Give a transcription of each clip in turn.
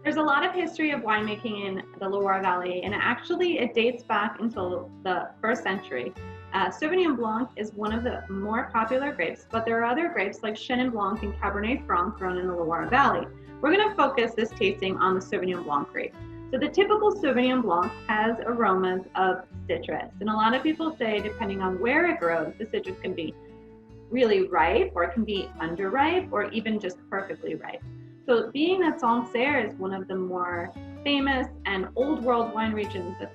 There's a lot of history of winemaking in the Loire Valley, and actually it dates back until the first century. Sauvignon Blanc is one of the more popular grapes, but there are other grapes like Chenin Blanc and Cabernet Franc grown in the Loire Valley. We're going to focus this tasting on the Sauvignon Blanc grape. So the typical Sauvignon Blanc has aromas of citrus, and a lot of people say depending on where it grows, the citrus can be really ripe, or it can be underripe, or even just perfectly ripe. So being that Sancerre is one of the more famous and old world wine regions that's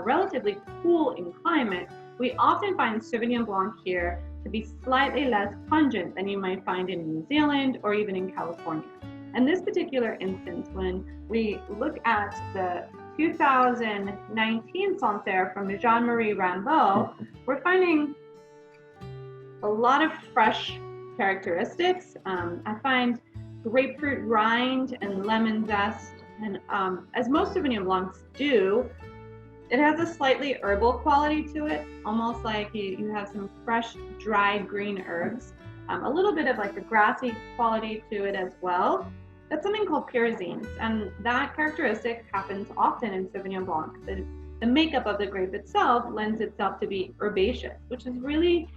relatively cool in climate, we often find Sauvignon Blanc here to be slightly less pungent than you might find in New Zealand or even in California. And this particular instance, when we look at the 2019 Sancerre from Jean-Marie Raimbault, we're finding a lot of fresh characteristics. I find grapefruit rind and lemon zest, and as most Sauvignon Blancs do, it has a slightly herbal quality to it, almost like you have some fresh dried green herbs, a little bit of like a grassy quality to it as well. That's something called pyrazines, and that characteristic happens often in Sauvignon Blanc. The makeup of the grape itself lends itself to be herbaceous, which is really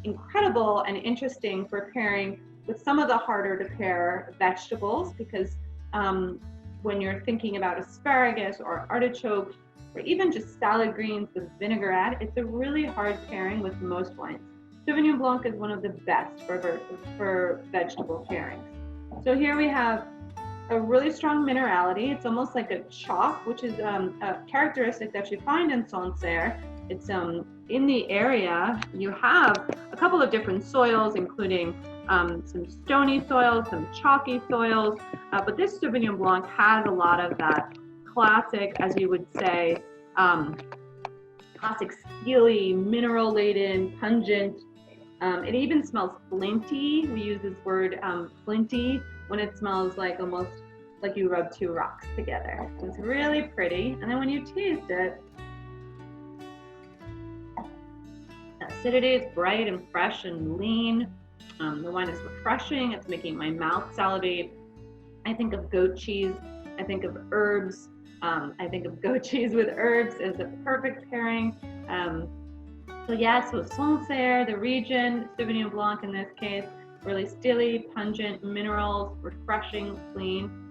incredible and interesting for pairing with some of the harder to pair vegetables, because when you're thinking about asparagus or artichokes or even just salad greens with vinaigrette, it's a really hard pairing with most wines. Sauvignon Blanc is one of the best for vegetable pairings. So here we have a really strong minerality. It's almost like a chalk, which is a characteristic that you find in Sancerre. It's in the area, you have a couple of different soils, including some stony soils, some chalky soils, but this Sauvignon Blanc has a lot of that classic, as you would say, classic steely, mineral-laden, pungent. It even smells flinty. We use this word flinty when it smells like almost like you rub two rocks together. So it's really pretty. And then when you taste it, acidity is bright and fresh and lean. The wine is refreshing. It's making my mouth salivate. I think of goat cheese. I think of herbs. I think of goat cheese with herbs as a perfect pairing. So Sancerre, the region, Sauvignon Blanc in this case, really steely, pungent, minerals, refreshing, clean.